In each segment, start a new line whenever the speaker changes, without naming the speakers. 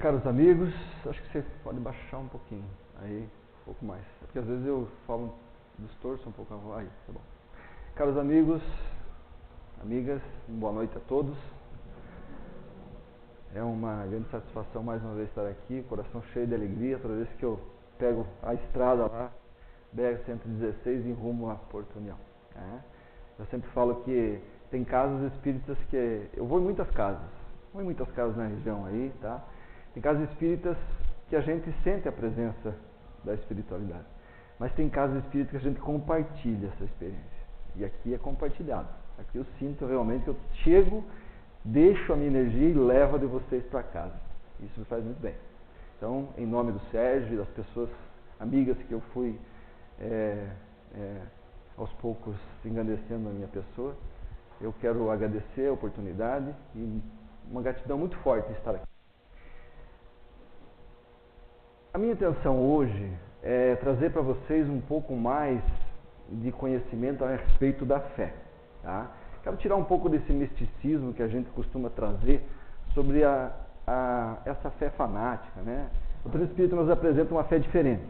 Caros amigos, acho que você pode baixar um pouquinho, aí, um pouco mais, porque às vezes eu falo, distorço um pouco a voz, aí, tá bom. Caros amigos, amigas, boa noite a todos. É uma grande satisfação mais uma vez estar aqui, coração cheio de alegria, toda vez que eu pego a estrada lá, BR-116 em rumo a Porto União. Eu sempre falo que tem casas espíritas que... Eu vou em muitas casas na região aí, tá? Tem casas espíritas que a gente sente a presença da espiritualidade, mas tem casas espíritas que a gente compartilha essa experiência, e aqui é compartilhado. Aqui eu sinto realmente que eu chego, deixo a minha energia e levo de vocês para casa. Isso me faz muito bem. Então, em nome do Sérgio e das pessoas amigas que eu fui aos poucos engrandecendo a minha pessoa, eu quero agradecer a oportunidade e uma gratidão muito forte de estar aqui. A minha intenção hoje é trazer para vocês um pouco mais de conhecimento a respeito da fé. Tá? Quero tirar um pouco desse misticismo que a gente costuma trazer sobre essa fé fanática. Né? O doutrina espírita nos apresenta uma fé diferente.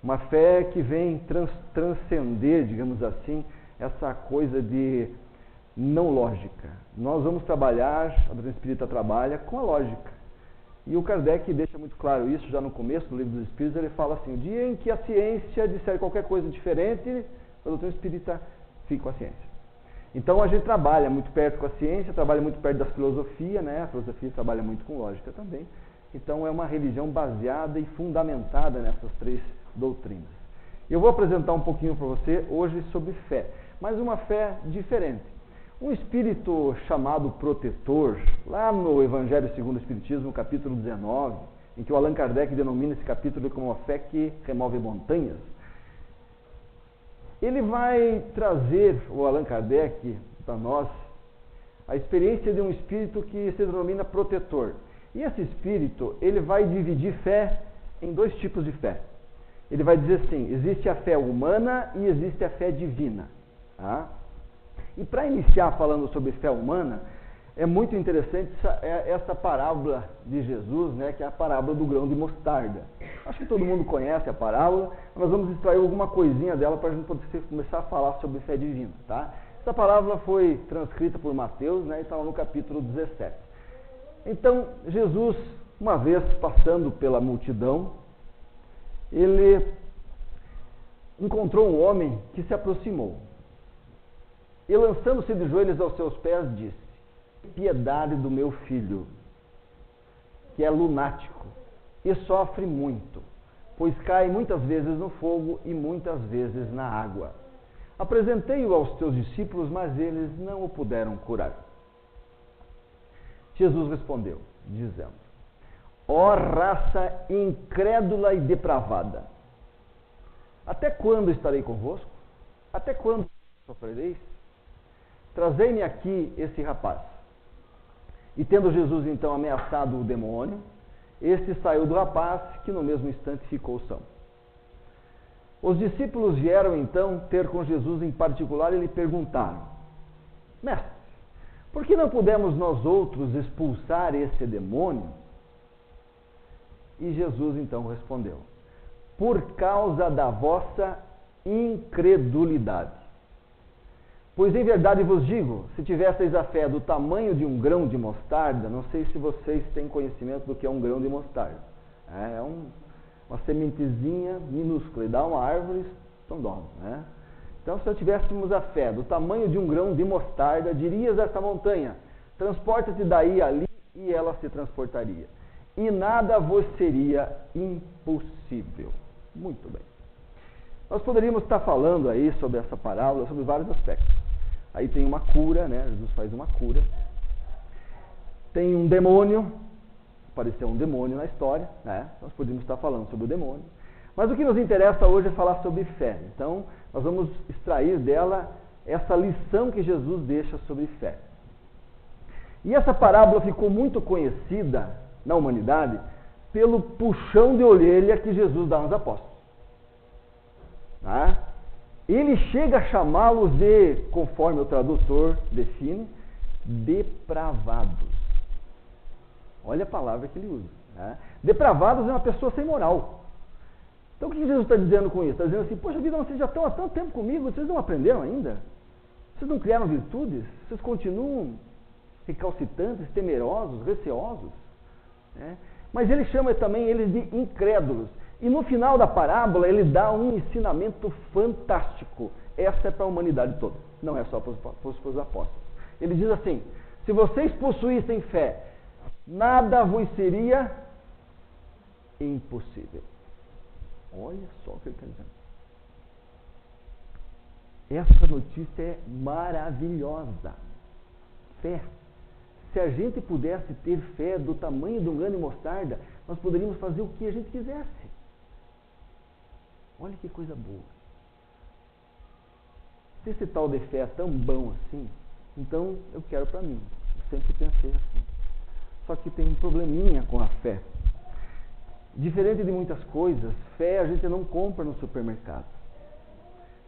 Uma fé que vem transcender, digamos assim, essa coisa de não lógica. Nós vamos trabalhar, a doutrina espírita trabalha com a lógica. E o Kardec deixa muito claro isso já no começo do Livro dos Espíritos. Ele fala assim: o dia em que a ciência disser qualquer coisa diferente, a doutrina espírita fica com a ciência. Então a gente trabalha muito perto com a ciência, trabalha muito perto da filosofia, né? A filosofia trabalha muito com lógica também. Então é uma religião baseada e fundamentada nessas três doutrinas. Eu vou apresentar um pouquinho para você hoje sobre fé, mas uma fé diferente. Um espírito chamado protetor, lá no Evangelho segundo o Espiritismo, capítulo 19, em que o Allan Kardec denomina esse capítulo como a fé que remove montanhas, ele vai trazer, o Allan Kardec, para nós, a experiência de um espírito que se denomina protetor. E esse espírito, ele vai dividir fé em dois tipos de fé. Ele vai dizer assim: existe a fé humana e existe a fé divina. Tá? E para iniciar falando sobre fé humana, é muito interessante essa parábola de Jesus, né, que é a parábola do grão de mostarda. Acho que todo mundo conhece a parábola, nós vamos extrair alguma coisinha dela para a gente poder começar a falar sobre fé divina. Tá? Essa parábola foi transcrita por Mateus, né, e está lá no capítulo 17. Então, Jesus, uma vez passando pela multidão, ele encontrou um homem que se aproximou. E lançando-se de joelhos aos seus pés, disse: piedade do meu filho, que é lunático e sofre muito, pois cai muitas vezes no fogo e muitas vezes na água. Apresentei-o aos teus discípulos, mas eles não o puderam curar. Jesus respondeu, dizendo: ó raça incrédula e depravada, até quando estarei convosco? Até quando sofrereis? Trazei-me aqui esse rapaz. E tendo Jesus então ameaçado o demônio, este saiu do rapaz, que no mesmo instante ficou são. Os discípulos vieram então ter com Jesus em particular e lhe perguntaram: mestre, por que não pudemos nós outros expulsar esse demônio? E Jesus então respondeu: por causa da vossa incredulidade. Pois em verdade vos digo, se tivesseis a fé do tamanho de um grão de mostarda, não sei se vocês têm conhecimento do que é um grão de mostarda. É uma sementezinha minúscula, e dá uma árvore estrondosa. Né? Então, se tivéssemos a fé do tamanho de um grão de mostarda, dirias a esta montanha: transporta-te daí a ali, e ela se transportaria. E nada vos seria impossível. Muito bem. Nós poderíamos estar falando aí sobre essa parábola, sobre vários aspectos. Aí tem uma cura, né? Jesus faz uma cura. Tem um demônio, apareceu um demônio na história, né? Nós poderíamos estar falando sobre o demônio. Mas o que nos interessa hoje é falar sobre fé. Então, nós vamos extrair dela essa lição que Jesus deixa sobre fé. E essa parábola ficou muito conhecida na humanidade pelo puxão de orelha que Jesus dá aos apóstolos. Tá? Ele chega a chamá-los de, conforme o tradutor define, depravados. Olha a palavra que ele usa. Né? Depravados é uma pessoa sem moral. Então o que Jesus está dizendo com isso? Está dizendo assim, poxa vida, vocês já estão há tanto tempo comigo, vocês não aprenderam ainda? Vocês não criaram virtudes? Vocês continuam recalcitrantes, temerosos, receosos? Né? Mas ele chama também eles de incrédulos. E no final da parábola ele dá um ensinamento fantástico. Essa é para a humanidade toda, não é só para os apóstolos. Ele diz assim, se vocês possuíssem fé, nada vos seria impossível. Olha só o que ele está dizendo. Essa notícia é maravilhosa. Fé. Se a gente pudesse ter fé do tamanho de um grão de mostarda, nós poderíamos fazer o que a gente quisesse. Olha que coisa boa. Se esse tal de fé é tão bom assim, então eu quero para mim. Eu sempre pensei assim. Só que tem um probleminha com a fé. Diferente de muitas coisas, fé a gente não compra no supermercado.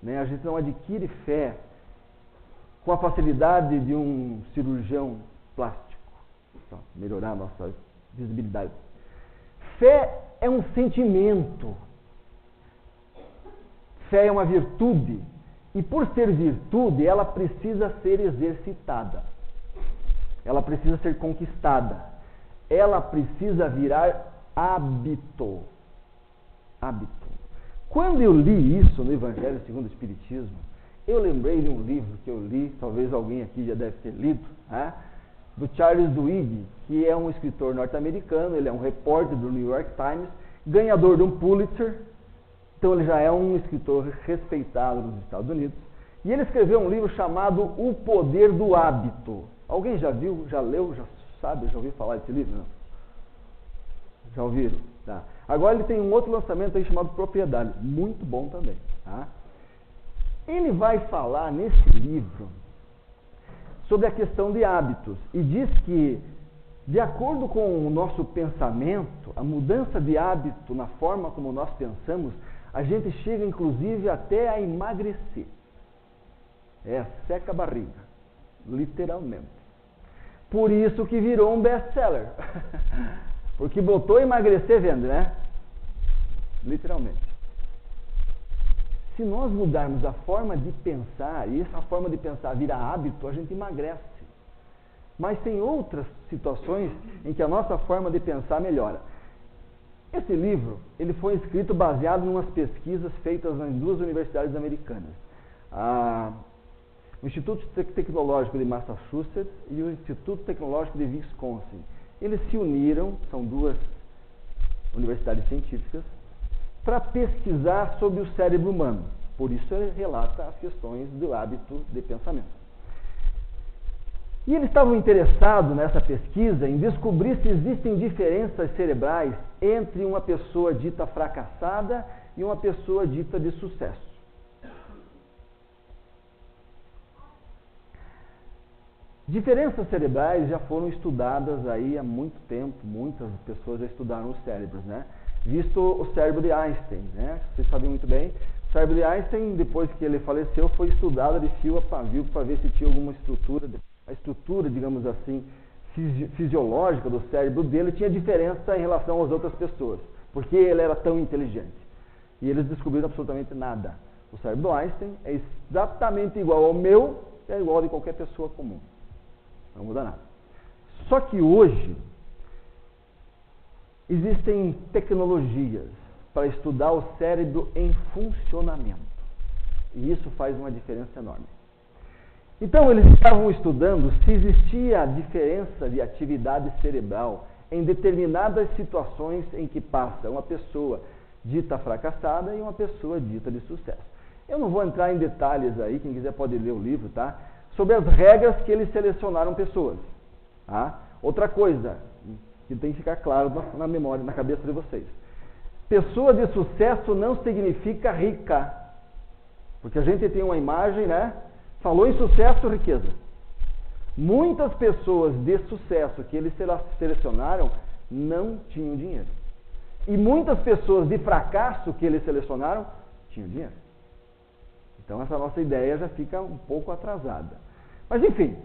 Né? A gente não adquire fé com a facilidade de um cirurgião plástico, para melhorar a nossa visibilidade. Fé é um sentimento. Fé é uma virtude. E por ser virtude, ela precisa ser exercitada. Ela precisa ser conquistada. Ela precisa virar hábito. Hábito. Quando eu li isso no Evangelho segundo o Espiritismo, eu lembrei de um livro que eu li, talvez alguém aqui já deve ter lido, né? Do Charles Duhigg, que é um escritor norte-americano, ele é um repórter do New York Times, ganhador de um Pulitzer, então ele já é um escritor respeitado nos Estados Unidos, e ele escreveu um livro chamado O Poder do Hábito. Alguém já viu, já leu, já sabe, já ouviu falar desse livro? Não? Já ouviram? Tá. Agora ele tem um outro lançamento aí chamado Propriedade, muito bom também. Tá? Ele vai falar nesse livro sobre a questão de hábitos e diz que, de acordo com o nosso pensamento, a mudança de hábito na forma como nós pensamos, a gente chega inclusive até a emagrecer. Seca a barriga, literalmente. Por isso que virou um best-seller. Porque botou a emagrecer vendo, né? Literalmente. Se nós mudarmos a forma de pensar, e essa forma de pensar vira hábito, a gente emagrece. Mas tem outras situações em que a nossa forma de pensar melhora. Esse livro, ele foi escrito baseado em umas pesquisas feitas em duas universidades americanas. O Instituto Tecnológico de Massachusetts e o Instituto Tecnológico de Wisconsin. Eles se uniram, são duas universidades científicas, para pesquisar sobre o cérebro humano. Por isso ele relata as questões do hábito de pensamento. E eles estavam interessados nessa pesquisa em descobrir se existem diferenças cerebrais entre uma pessoa dita fracassada e uma pessoa dita de sucesso. Diferenças cerebrais já foram estudadas aí há muito tempo, muitas pessoas já estudaram os cérebros, né? Visto o cérebro de Einstein, né? Vocês sabem muito bem, o cérebro de Einstein, depois que ele faleceu, foi estudado de fio a pavio para ver se tinha alguma estrutura, a estrutura, digamos assim, fisiológica do cérebro dele tinha diferença em relação às outras pessoas, porque ele era tão inteligente. E eles descobriram absolutamente nada. O cérebro do Einstein é exatamente igual ao meu, é igual ao de qualquer pessoa comum. Não muda nada. Só que hoje existem tecnologias para estudar o cérebro em funcionamento. E isso faz uma diferença enorme. Então eles estavam estudando se existia diferença de atividade cerebral em determinadas situações em que passa uma pessoa dita fracassada e uma pessoa dita de sucesso. Eu não vou entrar em detalhes aí, quem quiser pode ler o livro, tá? Sobre as regras que eles selecionaram pessoas. Tá? Outra coisa que tem que ficar claro na memória, na cabeça de vocês. Pessoa de sucesso não significa rica. Porque a gente tem uma imagem, né? Falou em sucesso, riqueza. Muitas pessoas de sucesso que eles selecionaram não tinham dinheiro. E muitas pessoas de fracasso que eles selecionaram tinham dinheiro. Então essa nossa ideia já fica um pouco atrasada. Mas enfim,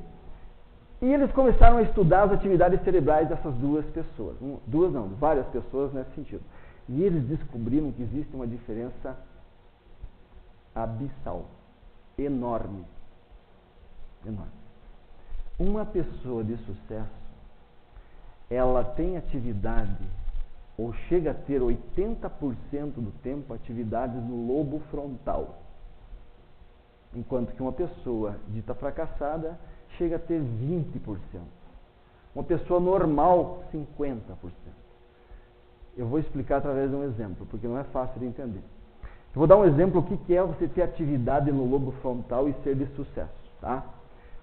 E eles começaram a estudar as atividades cerebrais dessas duas pessoas. Duas não, várias pessoas nesse sentido. E eles descobriram que existe uma diferença abissal, enorme. Enorme. Uma pessoa de sucesso, ela tem atividade, ou chega a ter 80% do tempo atividades no lobo frontal. Enquanto que uma pessoa dita fracassada chega a ter 20%. Uma pessoa normal, 50%. Eu vou explicar através de um exemplo, porque não é fácil de entender. Eu vou dar um exemplo do que é você ter atividade no lobo frontal e ser de sucesso, tá?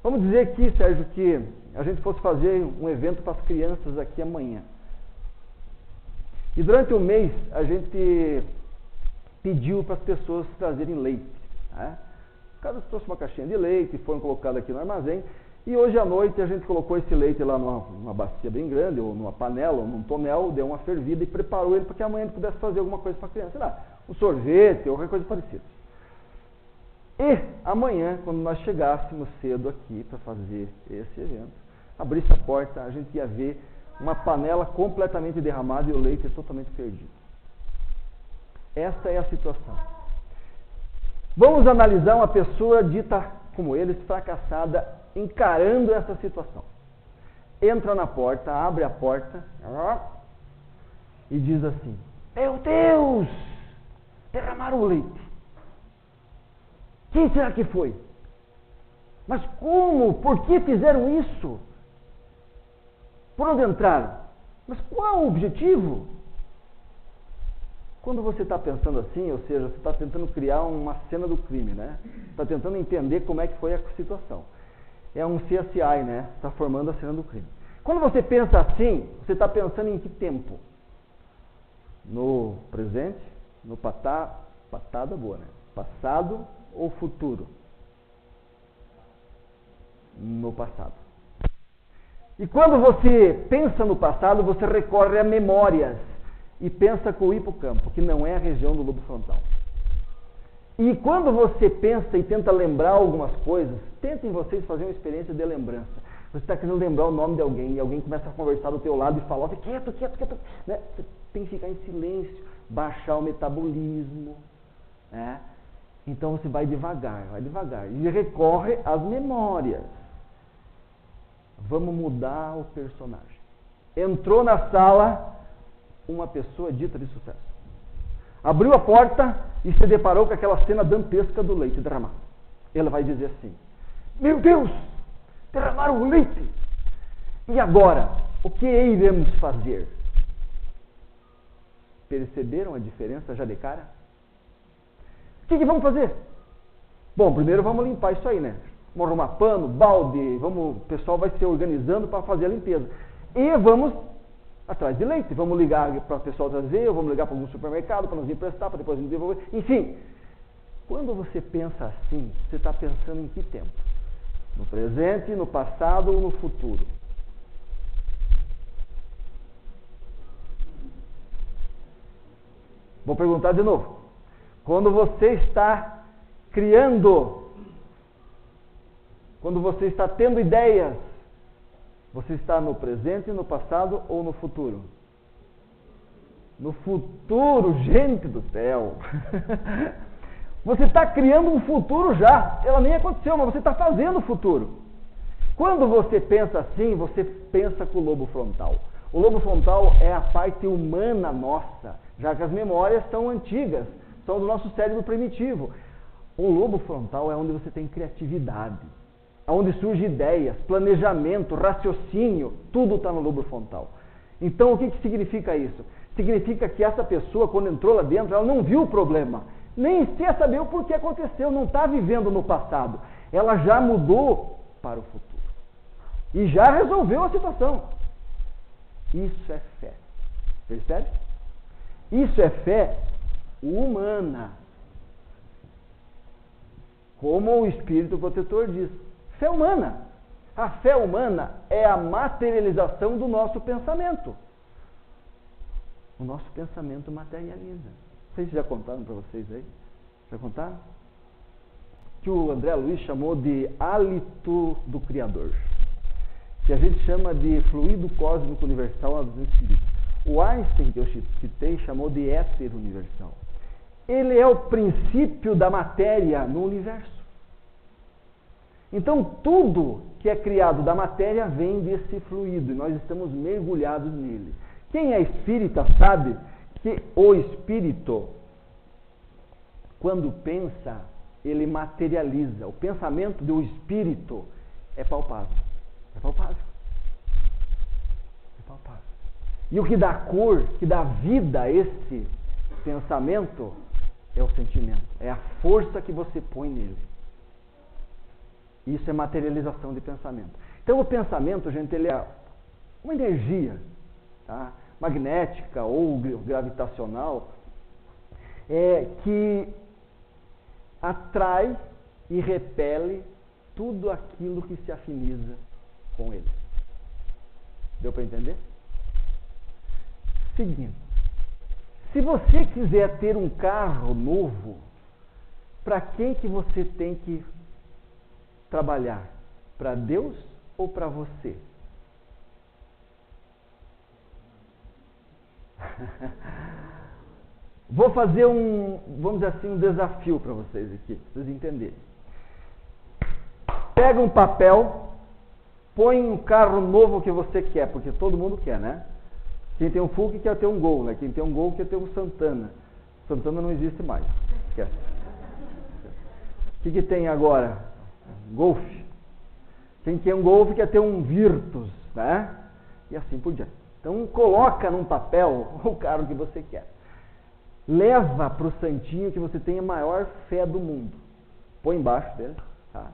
Vamos dizer aqui, Sérgio, que a gente fosse fazer um evento para as crianças aqui amanhã. E durante o mês a gente pediu para as pessoas trazerem leite, né? Cada trouxe uma caixinha de leite, foram colocados aqui no armazém, e hoje à noite a gente colocou esse leite lá numa bacia bem grande, ou numa panela, ou num tonel, deu uma fervida e preparou ele para que amanhã a gente pudesse fazer alguma coisa para a criança, sei lá, um sorvete ou qualquer coisa parecida. E amanhã, quando nós chegássemos cedo aqui para fazer esse evento, abrisse a porta, a gente ia ver uma panela completamente derramada e o leite totalmente perdido. Esta é a situação. Vamos analisar uma pessoa dita como eles, fracassada, encarando essa situação. Entra na porta, abre a porta e diz assim: meu Deus, derramaram o leite. Quem será que foi? Mas como? Por que fizeram isso? Por onde entraram? Mas qual é o objetivo? Quando você está pensando assim, ou seja, você está tentando criar uma cena do crime, né? Está tentando entender como é que foi a situação. É um CSI, né? Está formando a cena do crime. Quando você pensa assim, você está pensando em que tempo? No presente, no patada boa, né? Passado ou futuro? No passado. E quando você pensa no passado, você recorre a memórias e pensa com o hipocampo, que não é a região do lobo frontal. E quando você pensa e tenta lembrar algumas coisas, tentem vocês fazer uma experiência de lembrança. Você está querendo lembrar o nome de alguém, e alguém começa a conversar do teu lado e fala: quieto, né? Você tem que ficar em silêncio, baixar o metabolismo, né? Então você vai devagar, e recorre às memórias. Vamos mudar o personagem. Entrou na sala uma pessoa dita de sucesso. Abriu a porta e se deparou com aquela cena dantesca do leite derramado. Ela vai dizer assim: meu Deus, derramaram o leite. E agora, o que iremos fazer? Perceberam a diferença já de cara? O que vamos fazer? Bom, primeiro vamos limpar isso aí, né? Vamos arrumar pano, balde, o pessoal vai se organizando para fazer a limpeza. E vamos atrás de leite, vamos ligar para o pessoal trazer, ou vamos ligar para algum supermercado para nos emprestar, para depois nos devolver. Enfim, quando você pensa assim, você está pensando em que tempo? No presente, no passado ou no futuro? Vou perguntar de novo. Quando você está criando, quando você está tendo ideias, você está no presente, no passado ou no futuro? No futuro, gente do céu! Você está criando um futuro já. Ela nem aconteceu, mas você está fazendo o futuro. Quando você pensa assim, você pensa com o lobo frontal. O lobo frontal é a parte humana nossa, já que as memórias são antigas, são do nosso cérebro primitivo. O lobo frontal é onde você tem criatividade, onde surgem ideias, planejamento, raciocínio, tudo está no lobo frontal. Então, o que significa isso? Significa que essa pessoa, quando entrou lá dentro, ela não viu o problema, nem quer saber o porquê aconteceu, não está vivendo no passado. Ela já mudou para o futuro e já resolveu a situação. Isso é fé. Percebe? Isso é fé humana. Como o Espírito Protetor diz, fé humana. A fé humana é a materialização do nosso pensamento. O nosso pensamento materializa. Vocês já contaram para vocês aí? Já contaram? Que o André Luiz chamou de hálito do Criador. que a gente chama de fluido cósmico universal dos espíritos. O Einstein, que eu citei, chamou de éter universal. Ele é o princípio da matéria no universo. Então, tudo que é criado da matéria vem desse fluido, e nós estamos mergulhados nele. Quem é espírita sabe que o espírito, quando pensa, ele materializa. O pensamento do espírito é palpável. É palpável. É palpável. E o que dá cor, que dá vida a esse pensamento, é o sentimento. É a força que você põe nele. Isso é materialização de pensamento. Então o pensamento, gente, ele é uma energia, tá? Magnética ou gravitacional, que atrai e repele tudo aquilo que se afiniza com ele. Deu para entender? Seguindo. Se você quiser ter um carro novo, para quem que você tem que trabalhar? Para Deus ou para você? Vou fazer vamos dizer assim, um desafio para vocês aqui, para vocês entenderem. Pega um papel, põe um carro novo que você quer, porque todo mundo quer, né? Quem tem um Focus quer ter um Gol, né? Quem tem um Gol quer ter um Santana. Santana não existe mais. Esquece. O que tem agora? Golf. Quem quer um Golf quer ter um Virtus, né? E assim por diante. Então coloca num papel o carro que você quer. Leva para o santinho que você tem a maior fé do mundo. Põe embaixo dele, tá?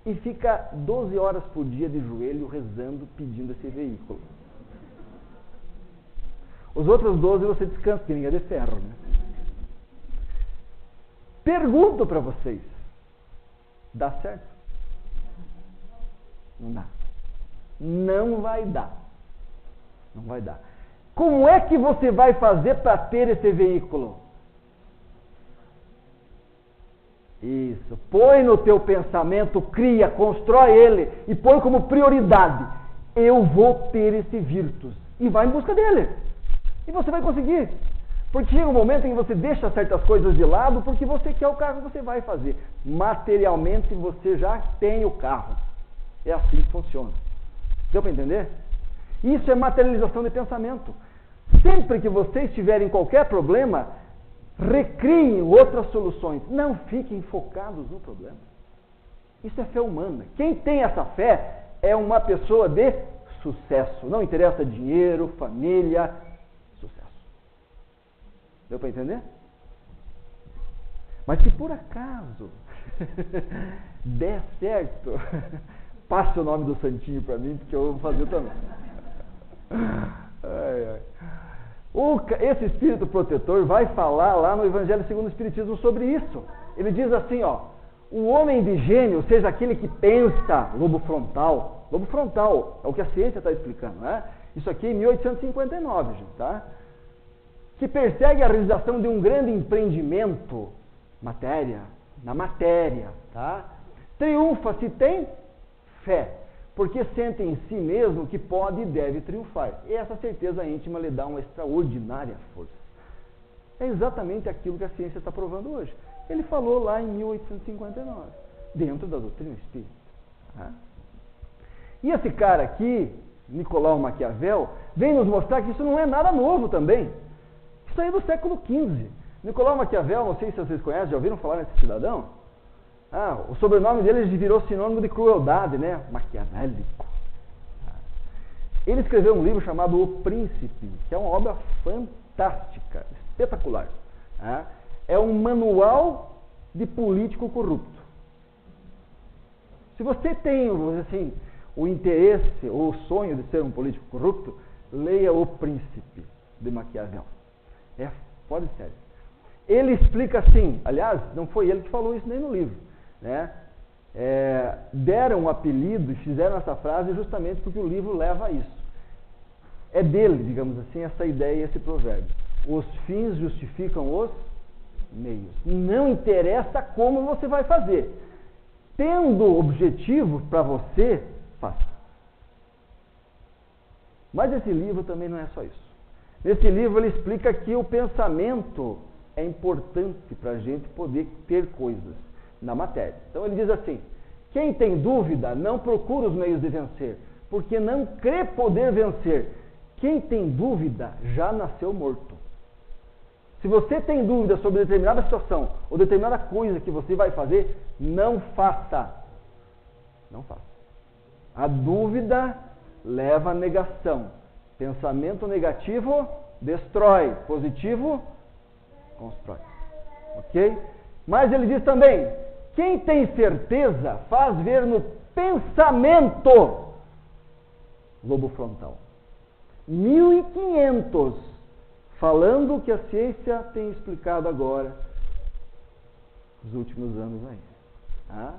E fica 12 horas por dia de joelho rezando, pedindo esse veículo. Os outros 12 você descansa, porque ninguém é de ferro, né? Pergunto para vocês. Dá certo? Não dá. Não vai dar. Não vai dar. Como é que você vai fazer para ter esse veículo? Isso. Põe no teu pensamento, cria, constrói ele e põe como prioridade. Eu vou ter esse Virtus. E vai em busca dele. E você vai conseguir. Porque chega um momento em que você deixa certas coisas de lado porque você quer o carro que você vai fazer. Materialmente você já tem o carro. É assim que funciona. Deu para entender? Isso é materialização de pensamento. Sempre que vocês tiverem qualquer problema, recriem outras soluções. Não fiquem focados no problema. Isso é fé humana. Quem tem essa fé é uma pessoa de sucesso. Não interessa dinheiro, família, sucesso. Deu para entender? Mas se por acaso der certo, passe o nome do santinho para mim, porque eu vou fazer também. Esse espírito protetor vai falar lá no Evangelho segundo o Espiritismo sobre isso. Ele diz assim, ó: o homem de gênio, seja aquele que pensa, lobo frontal é o que a ciência está explicando, né? Isso aqui em 1859, gente, tá? Que persegue a realização de um grande empreendimento, na matéria, tá? Triunfa se tem fé, porque sente em si mesmo que pode e deve triunfar. E essa certeza íntima lhe dá uma extraordinária força. É exatamente aquilo que a ciência está provando hoje. Ele falou lá em 1859, dentro da doutrina espírita. Tá? E esse cara aqui, Nicolau Maquiavel, vem nos mostrar que isso não é nada novo também. Isso aí é do século XV. Nicolau Maquiavel, não sei se vocês conhecem, já ouviram falar nesse cidadão? O sobrenome dele virou sinônimo de crueldade, né? Maquiavélico. Ele escreveu um livro chamado O Príncipe, que é uma obra fantástica, espetacular. É um manual de político corrupto. Se você tem, assim, o interesse ou o sonho de ser um político corrupto, leia O Príncipe de Maquiavel. Pode ser. Ele explica assim, aliás, não foi ele que falou isso nem no livro, né? Deram um apelido e fizeram essa frase justamente porque o livro leva a isso. É dele, digamos assim, essa ideia e esse provérbio. Os fins justificam os meios. Não interessa como você vai fazer. Tendo objetivo para você, faça. Mas esse livro também não é só isso. Nesse livro ele explica que o pensamento é importante para a gente poder ter coisas na matéria. Então ele diz assim: quem tem dúvida não procura os meios de vencer, porque não crê poder vencer. Quem tem dúvida já nasceu morto. Se você tem dúvida sobre determinada situação ou determinada coisa que você vai fazer, não faça. Não faça. A dúvida leva à negação. Pensamento negativo destrói. Positivo constrói. Ok? Mas ele diz também: quem tem certeza faz ver no pensamento lobo frontal. 1500 falando o que a ciência tem explicado agora, nos últimos anos aí. Tá?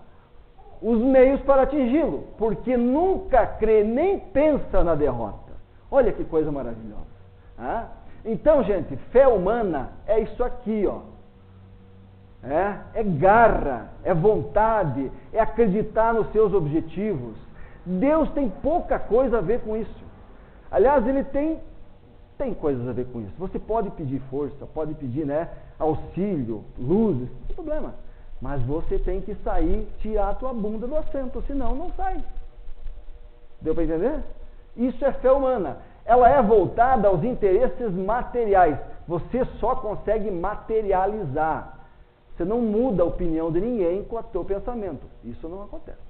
Os meios para atingi-lo, porque nunca crê nem pensa na derrota. Olha que coisa maravilhosa. Tá? Então, gente, fé humana é isso aqui, ó. É garra, é vontade, é acreditar nos seus objetivos. Deus tem pouca coisa a ver com isso. Aliás, ele tem coisas a ver com isso. Você pode pedir força, pode pedir, auxílio, luzes, não tem problema. Mas você tem que sair, tirar a tua bunda do assento, senão não sai. Deu para entender? Isso é fé humana. Ela é voltada aos interesses materiais. Você só consegue materializar. Você não muda a opinião de ninguém com o teu pensamento. Isso não acontece.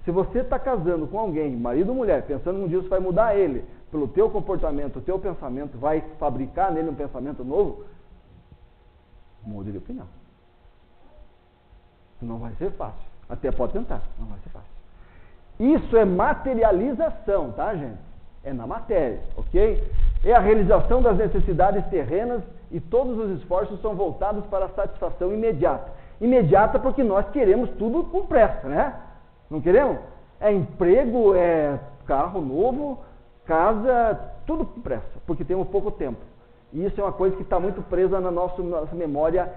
Se você está casando com alguém, marido ou mulher, pensando que um dia você vai mudar ele, pelo teu comportamento, o teu pensamento, vai fabricar nele um pensamento novo, mude de opinião. Não vai ser fácil. Até pode tentar, não vai ser fácil. Isso é materialização, tá, gente? É na matéria, ok? É a realização das necessidades terrenas e todos os esforços são voltados para a satisfação imediata. Imediata porque nós queremos tudo com pressa, né? Não queremos? É emprego, é carro novo, casa, tudo com pressa, porque temos pouco tempo. E isso é uma coisa que está muito presa na nossa memória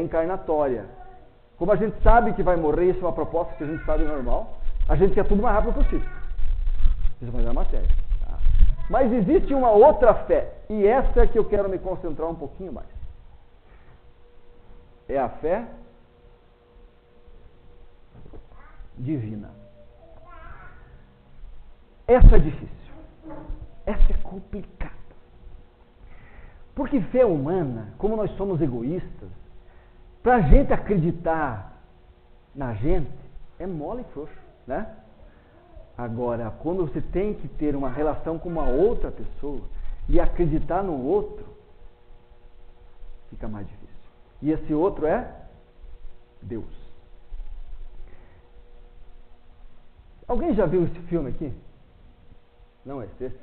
encarnatória. Como a gente sabe que vai morrer, isso é uma proposta que a gente sabe normal, a gente quer tudo o mais rápido possível. Isso vai dar matéria. Tá? Mas existe uma outra fé, e essa é que eu quero me concentrar um pouquinho mais. É a fé divina. Essa é difícil. Essa é complicada. Porque fé humana, como nós somos egoístas, para a gente acreditar na gente, é mole e frouxo, né? Agora, quando você tem que ter uma relação com uma outra pessoa e acreditar no outro, fica mais difícil. E esse outro é Deus. Alguém já viu esse filme aqui? Não é esse?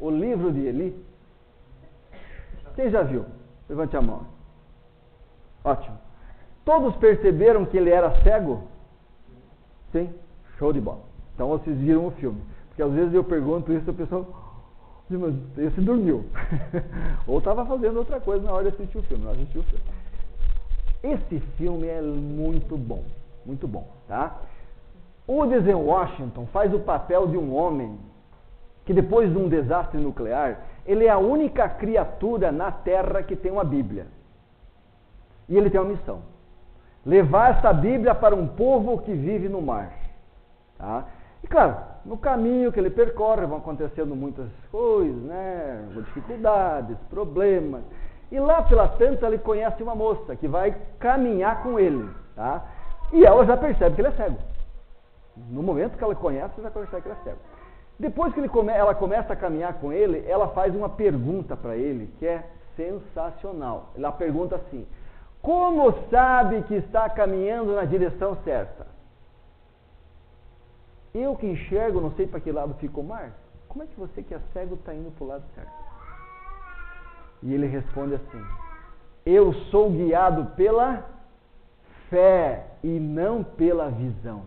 O Livro de Eli? Quem já viu? Levante a mão. Ótimo. Todos perceberam que ele era cego? Sim? Show de bola. Então vocês viram o filme. Porque às vezes eu pergunto isso e a pessoa... Mas esse dormiu. Ou estava fazendo outra coisa na hora de assistir o filme. Não assistiu o filme. Esse filme é muito bom. Muito bom, tá? O Denzel Washington faz o papel de um homem que depois de um desastre nuclear, ele é a única criatura na Terra que tem uma Bíblia. E ele tem uma missão. Levar essa Bíblia para um povo que vive no mar. Tá? E claro, no caminho que ele percorre vão acontecendo muitas coisas, né? Dificuldades, problemas. E lá pela tanto ele conhece uma moça que vai caminhar com ele. Tá? E ela já percebe que ele é cego. No momento que ela conhece, já percebe que ele é cego. Depois que ela começa a caminhar com ele, ela faz uma pergunta para ele que é sensacional. Ela pergunta assim: como sabe que está caminhando na direção certa? Eu que enxergo, não sei para que lado fica o mar. Como é que você que é cego está indo para o lado certo? E ele responde assim: eu sou guiado pela fé e não pela visão.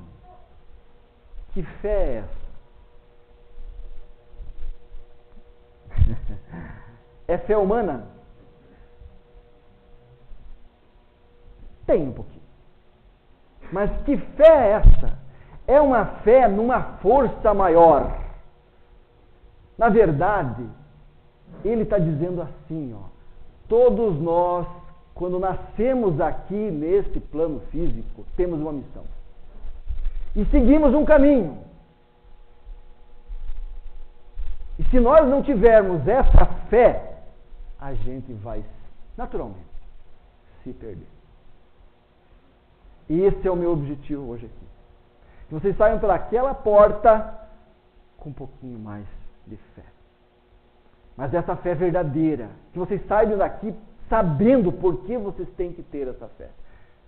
Que fé é essa? É fé humana? Tem um pouquinho. Mas que fé é essa? É uma fé numa força maior. Na verdade, ele está dizendo assim, ó, todos nós, quando nascemos aqui nesse plano físico, temos uma missão. E seguimos um caminho. E se nós não tivermos essa fé, a gente vai, naturalmente, se perder. E esse é o meu objetivo hoje aqui. Que vocês saiam pelaquela porta com um pouquinho mais de fé. Mas essa fé verdadeira. Que vocês saiam daqui sabendo por que vocês têm que ter essa fé.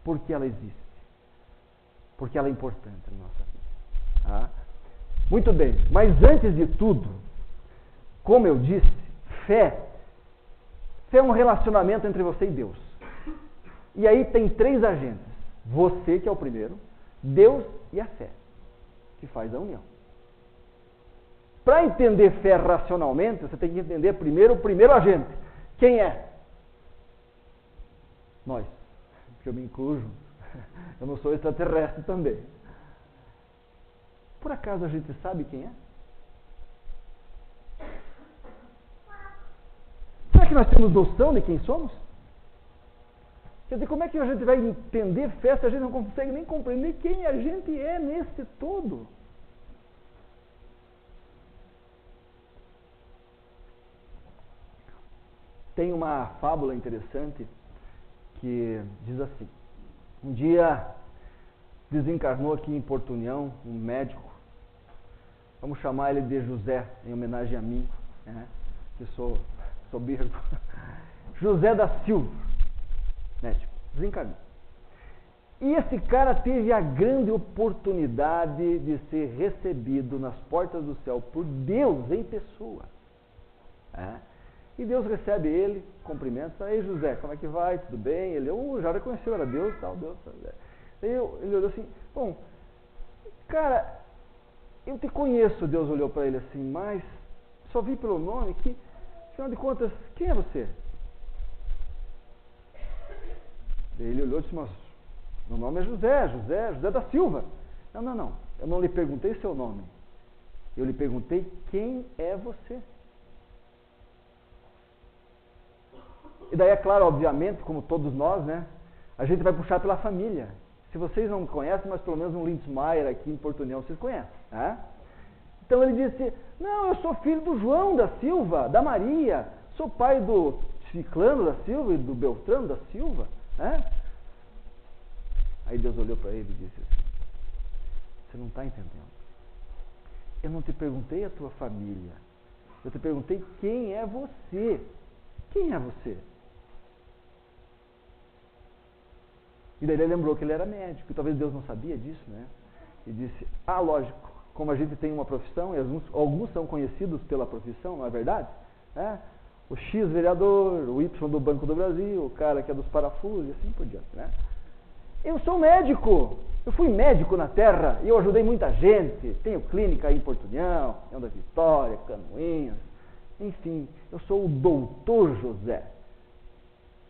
Porque ela existe. Porque ela é importante na nossa vida. Tá? Muito bem. Mas antes de tudo, como eu disse, fé é um relacionamento entre você e Deus. E aí tem 3 agentes. Você, que é o primeiro, Deus e a fé, que faz a união. Para entender fé racionalmente, você tem que entender primeiro o primeiro agente. Quem é? Nós. Porque eu me incluo junto. Eu não sou extraterrestre também. Por acaso a gente sabe quem é? Será que nós temos noção de quem somos? Quer dizer, como é que a gente vai entender fé se a gente não consegue nem compreender quem a gente é nesse todo? Tem uma fábula interessante que diz assim: um dia desencarnou aqui em Porto União um médico, vamos chamar ele de José, em homenagem a mim, né, que sou soberbo. José da Silva, médico, desencarnou. E esse cara teve a grande oportunidade de ser recebido nas portas do céu por Deus em pessoa. E Deus recebe ele, cumprimenta. Aí José, como é que vai? Tudo bem? Ele já reconheceu, era Deus, tal, Deus. Aí ele olhou assim, bom, cara, eu te conheço. Deus olhou para ele assim, mas só vi pelo nome que, afinal de contas, quem é você? Ele olhou e disse, mas meu nome é José da Silva. Não, eu não lhe perguntei seu nome. Eu lhe perguntei quem é você. E daí, é claro, obviamente, como todos nós, né, a gente vai puxar pela família. Se vocês não me conhecem, mas pelo menos um Lindsmaier aqui em Porto União, vocês conhecem. Né? Então ele disse, não, eu sou filho do João da Silva, da Maria, sou pai do Ciclano da Silva e do Beltrano da Silva. Né? Aí Deus olhou para ele e disse assim, você não está entendendo. Eu não te perguntei a tua família, eu te perguntei quem é você. Quem é você? E daí ele lembrou que ele era médico, e talvez Deus não sabia disso, né? E disse, lógico, como a gente tem uma profissão, e alguns são conhecidos pela profissão, não é verdade? O X vereador, o Y do Banco do Brasil, o cara que é dos parafusos, e assim por diante, né? Eu sou médico, eu fui médico na Terra, e eu ajudei muita gente, tenho clínica aí em Porto União, União da Vitória, Canoinhas, enfim, eu sou o doutor José.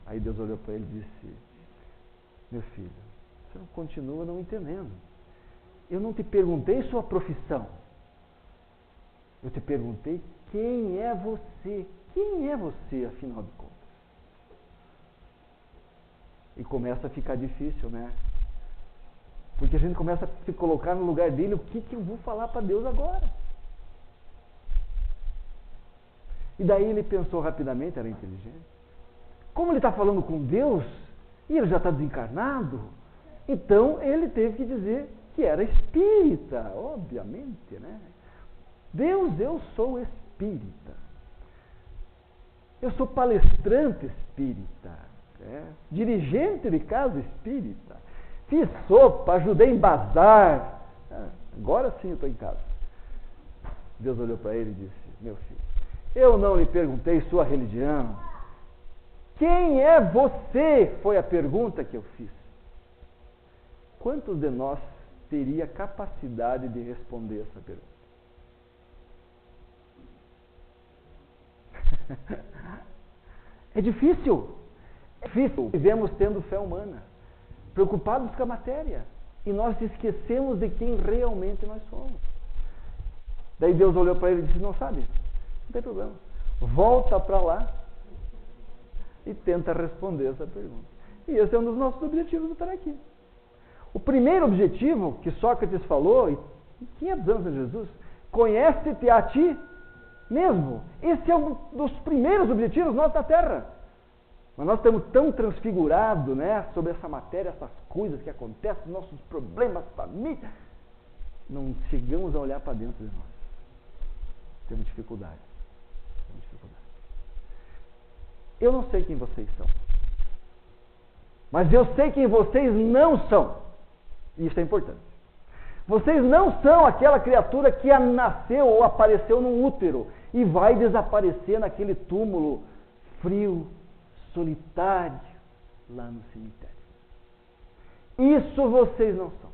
Aí Deus olhou para ele e disse, meu filho, você não continua não entendendo. Eu não te perguntei sua profissão. Eu te perguntei quem é você. Quem é você, afinal de contas? E começa a ficar difícil, né? Porque a gente começa a se colocar no lugar dele, o que eu vou falar para Deus agora? E daí ele pensou rapidamente, era inteligente. Como ele está falando com Deus, e ele já está desencarnado, então ele teve que dizer que era espírita, obviamente, né? Deus, eu sou espírita. Eu sou palestrante espírita, dirigente de casa espírita. Fiz sopa, ajudei em bazar. Agora sim eu estou em casa. Deus olhou para ele e disse, meu filho, eu não lhe perguntei sua religião. Quem é você? Foi a pergunta que eu fiz. Quantos de nós teria capacidade de responder essa pergunta? É difícil. É difícil. Vivemos tendo fé humana, preocupados com a matéria, e nós esquecemos de quem realmente nós somos. Daí Deus olhou para ele e disse, não sabe? tem problema. Volta para lá e tenta responder essa pergunta. E esse é um dos nossos objetivos de estar aqui. O primeiro objetivo que Sócrates falou, e 500 anos de Jesus, conhece-te a ti mesmo. Esse é um dos primeiros objetivos nossos da Terra. Mas nós estamos tão transfigurados, né, sobre essa matéria, essas coisas que acontecem, nossos problemas, família. Não chegamos a olhar para dentro de nós. Temos dificuldade. Eu não sei quem vocês são. Mas eu sei quem vocês não são. Isso é importante. Vocês não são aquela criatura que nasceu ou apareceu num útero e vai desaparecer naquele túmulo frio, solitário, lá no cemitério. Isso vocês não são.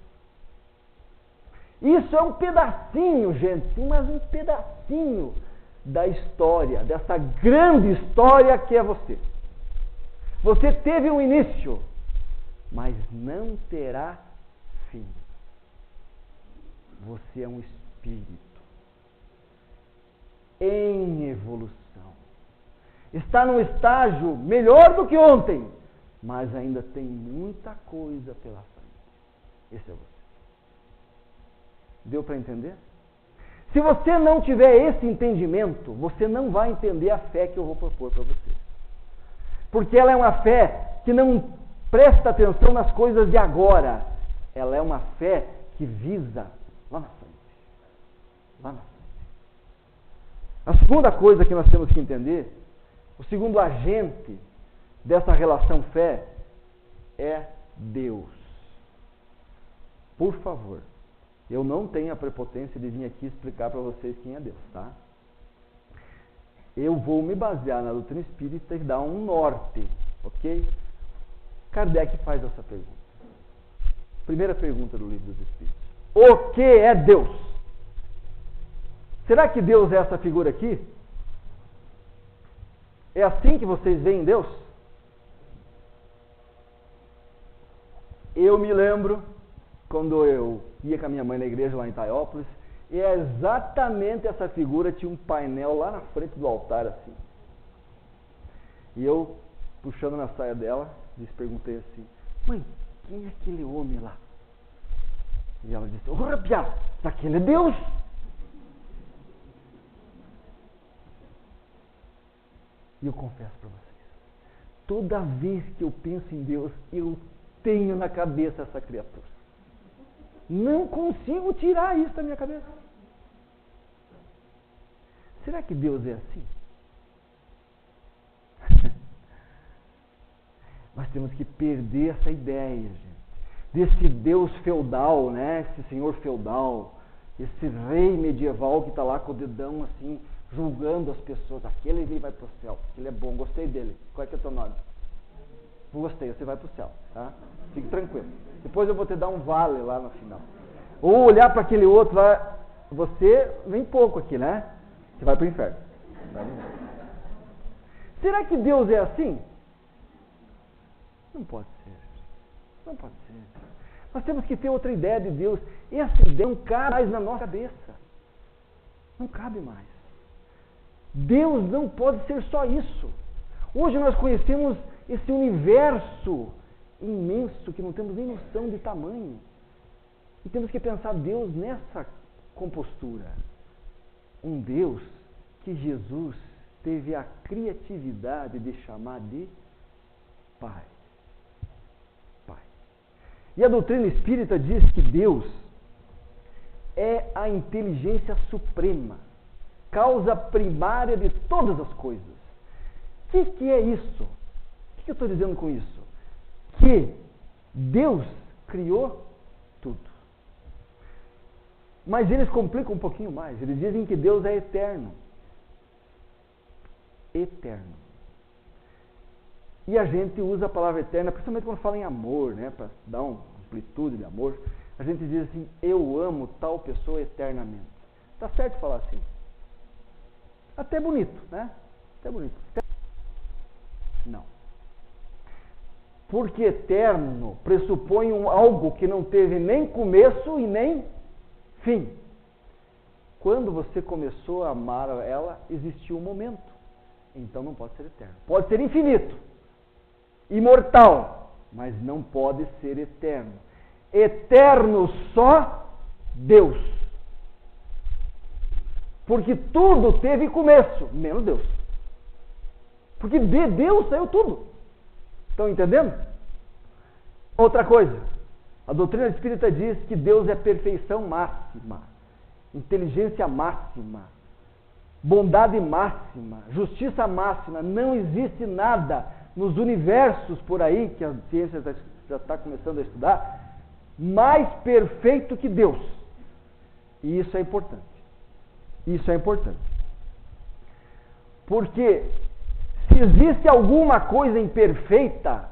Isso é um pedacinho, gente, sim, mas um pedacinho da história, dessa grande história que é você. Você teve um início, mas não terá fim. Você é um espírito em evolução. Está num estágio melhor do que ontem, mas ainda tem muita coisa pela frente. Esse é você. Deu para entender? Se você não tiver esse entendimento, você não vai entender a fé que eu vou propor para você. Porque ela é uma fé que não presta atenção nas coisas de agora. Ela é uma fé que visa lá na frente. Lá na frente. A segunda coisa que nós temos que entender, o segundo agente dessa relação fé é Deus. Por favor, eu não tenho a prepotência de vir aqui explicar para vocês quem é Deus, tá? Eu vou me basear na doutrina espírita e dar um norte, ok? Kardec faz essa pergunta. Primeira pergunta do Livro dos Espíritos. O que é Deus? Será que Deus é essa figura aqui? É assim que vocês veem Deus? Eu me lembro quando eu ia com a minha mãe na igreja lá em Itaiópolis, e é exatamente essa figura, tinha um painel lá na frente do altar assim. E eu, puxando na saia dela, perguntei assim: mãe, quem é aquele homem lá? E ela disse: ô rapiá, aquele é Deus. E eu confesso para vocês, toda vez que eu penso em Deus, eu tenho na cabeça essa criatura. Não consigo tirar isso da minha cabeça. Será que Deus é assim? Nós temos que perder essa ideia, gente. Desse Deus feudal, né? Esse senhor feudal, esse rei medieval que está lá com o dedão assim, julgando as pessoas. Aquele ali vai para o céu, ele é bom, gostei dele. Qual é que é o teu nome? Gostei, você vai para o céu, tá? Fique tranquilo. Depois eu vou te dar um vale lá no final. Ou olhar para aquele outro lá, você vem pouco aqui, né? Você vai para o inferno. Será que Deus é assim? Não pode ser. Não pode ser. Nós temos que ter outra ideia de Deus. Essa ideia não cabe mais na nossa cabeça. Não cabe mais. Deus não pode ser só isso. Hoje nós conhecemos esse universo imenso que não temos nem noção de tamanho. E temos que pensar Deus nessa compostura. Um Deus que Jesus teve a criatividade de chamar de Pai. Pai. E a doutrina espírita diz que Deus é a inteligência suprema, causa primária de todas as coisas. O que é isso? O que eu estou dizendo com isso? Que Deus criou tudo. Mas eles complicam um pouquinho mais. Eles dizem que Deus é eterno. Eterno. E a gente usa a palavra eterna, principalmente quando fala em amor, né? Para dar uma amplitude de amor. A gente diz assim: eu amo tal pessoa eternamente. Tá certo falar assim? Até bonito, né? Até bonito. Não. Porque eterno pressupõe algo que não teve nem começo e nem fim. Quando você começou a amar ela, existiu um momento. Então não pode ser eterno. Pode ser infinito, imortal, mas não pode ser eterno. Eterno só Deus. Porque tudo teve começo, menos Deus. Porque de Deus saiu tudo. Estão entendendo? Outra coisa, a doutrina espírita diz que Deus é perfeição máxima, inteligência máxima, bondade máxima, justiça máxima. Não existe nada nos universos por aí, que a ciência já está começando a estudar, mais perfeito que Deus. E isso é importante. Isso é importante. Porque se existe alguma coisa imperfeita,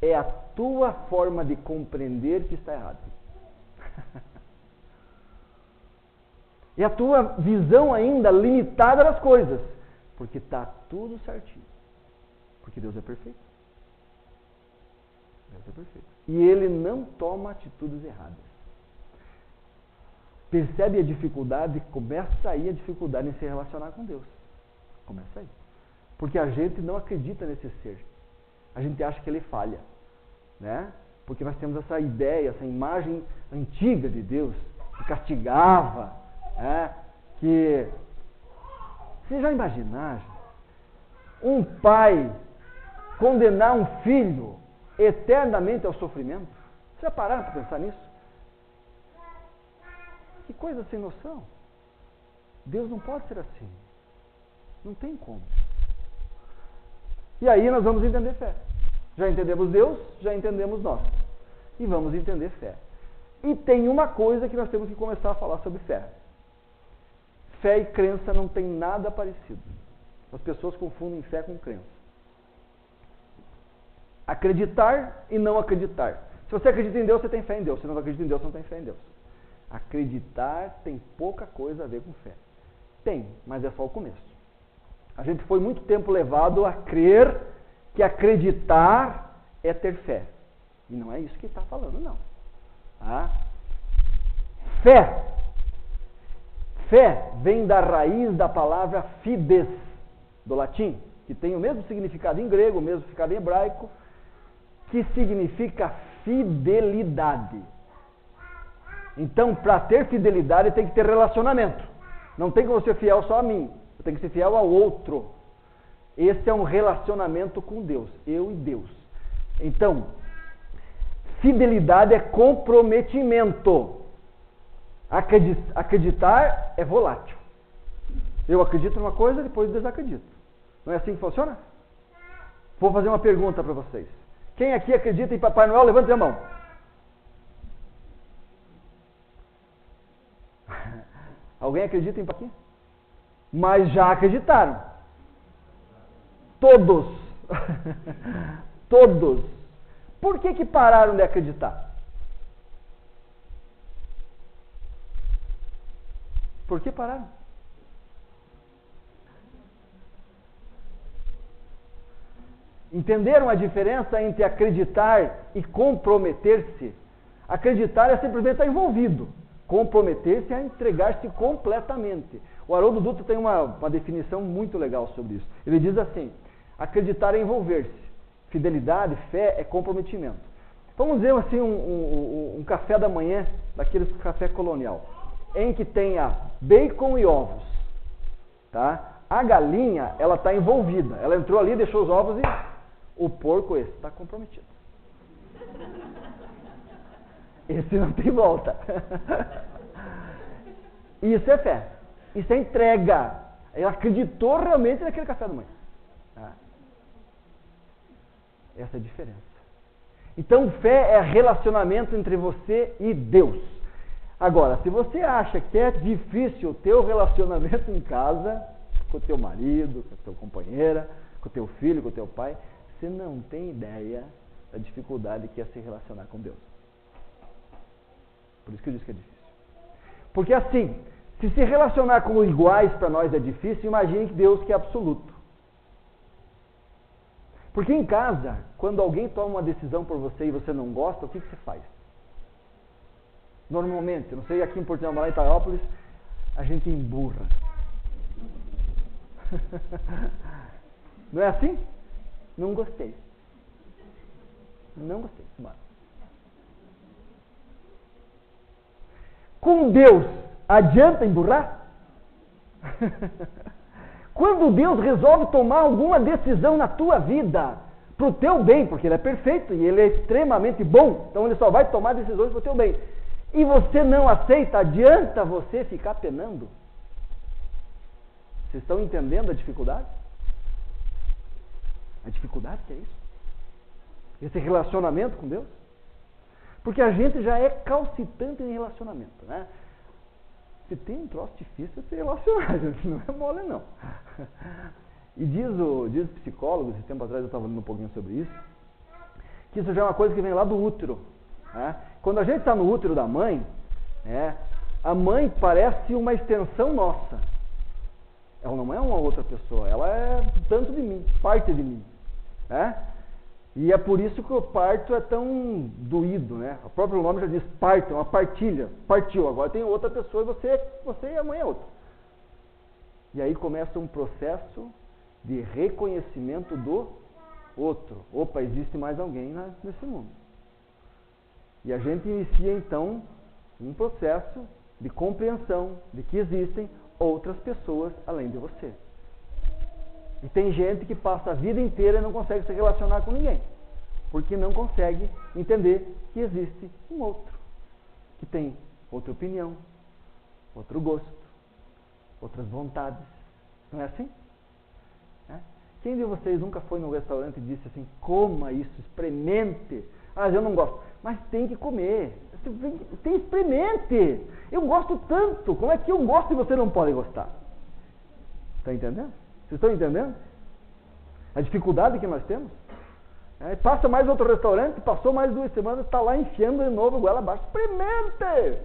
é a tua forma de compreender que está errada. E a tua visão ainda limitada das coisas. Porque está tudo certinho. Porque Deus é perfeito. Deus é perfeito. E Ele não toma atitudes erradas. Percebe a dificuldade? Começa aí a dificuldade em se relacionar com Deus. Começa aí. Porque a gente não acredita nesse ser. A gente acha que ele falha. Né? Porque nós temos essa ideia, essa imagem antiga de Deus, que castigava, que... Você já imaginaram um pai condenar um filho eternamente ao sofrimento? Você já pararam para pensar nisso? Que coisa sem noção. Deus não pode ser assim. Não tem como. E aí nós vamos entender fé. Já entendemos Deus, já entendemos nós. E vamos entender fé. E tem uma coisa que nós temos que começar a falar sobre fé. Fé e crença não tem nada parecido. As pessoas confundem fé com crença. Acreditar e não acreditar. Se você acredita em Deus, você tem fé em Deus. Se não acredita em Deus, você não tem fé em Deus. Acreditar tem pouca coisa a ver com fé. Tem, mas é só o começo. A gente foi muito tempo levado a crer que acreditar é ter fé. E não é isso que está falando, não. Fé. Fé vem da raiz da palavra fides, do latim, que tem o mesmo significado em grego, o mesmo significado em hebraico, que significa fidelidade. Então, para ter fidelidade, tem que ter relacionamento. Não tem como ser fiel só a mim, eu tenho que ser fiel ao outro. Esse é um relacionamento com Deus, eu e Deus. Então, fidelidade é comprometimento. Acreditar é volátil. Eu acredito numa coisa, depois desacredito. Não é assim que funciona? Vou fazer uma pergunta para vocês. Quem aqui acredita em Papai Noel? Levante a mão. Alguém acredita em Papai? Mas já acreditaram. Todos. Todos. Por que pararam de acreditar? Por que pararam? Entenderam a diferença entre acreditar e comprometer-se? Acreditar é simplesmente estar envolvido. Comprometer-se é entregar-se completamente. O Haroldo Dutra tem uma definição muito legal sobre isso. Ele diz assim: acreditar é envolver-se. Fidelidade, fé é comprometimento. Vamos dizer assim, um café da manhã, daqueles café colonial, em que tenha bacon e ovos. Tá? A galinha, ela está envolvida. Ela entrou ali, deixou os ovos e o porco, esse, está comprometido. Esse não tem volta. Isso é fé. Isso é entrega. Ela acreditou realmente naquele café da manhã. Tá? Essa é a diferença. Então, fé é relacionamento entre você e Deus. Agora, se você acha que é difícil o teu relacionamento em casa, com o teu marido, com a tua companheira, com o teu filho, com o teu pai, você não tem ideia da dificuldade que é se relacionar com Deus. Por isso que eu disse que é difícil. Porque assim, se relacionar com iguais para nós é difícil, imagine que Deus que é absoluto. Porque em casa, quando alguém toma uma decisão por você e você não gosta, o que você faz? Normalmente, não sei, aqui em Porto Alegre, lá em Itarópolis, a gente emburra. Não é assim? Não gostei. Não gostei. Bora. Com Deus, adianta emburrar? Quando Deus resolve tomar alguma decisão na tua vida, para o teu bem, porque Ele é perfeito e Ele é extremamente bom, então Ele só vai tomar decisões para o teu bem, e você não aceita, adianta você ficar penando? Vocês estão entendendo a dificuldade? A dificuldade que é isso? Esse relacionamento com Deus? Porque a gente já é calcitante em relacionamento, né? Se tem um troço difícil é se relacionar, não é mole não. E diz o psicólogo, esse tempo atrás eu estava lendo um pouquinho sobre isso, que isso já é uma coisa que vem lá do útero. Né? Quando a gente está no útero da mãe, né, a mãe parece uma extensão nossa. Ela não é uma outra pessoa, ela é tanto de mim, parte de mim. Né? E é por isso que o parto é tão doído, né? O próprio nome já diz parto, é uma partilha. Partiu, agora tem outra pessoa e você e a mãe é outra. E aí começa um processo de reconhecimento do outro. Opa, existe mais alguém nesse mundo. E a gente inicia então um processo de compreensão de que existem outras pessoas além de você. E tem gente que passa a vida inteira e não consegue se relacionar com ninguém, porque não consegue entender que existe um outro, que tem outra opinião, outro gosto, outras vontades. Não é assim? É? Quem de vocês nunca foi num restaurante e disse assim, coma isso, experimente? Ah, eu não gosto. Mas tem que comer. Experimente. Eu gosto tanto. Como é que eu gosto e você não pode gostar? Está entendendo? Vocês estão entendendo? A dificuldade que nós temos? Passa mais outro restaurante, passou mais 2 semanas, está lá enfiando de novo goela abaixo. Experimente!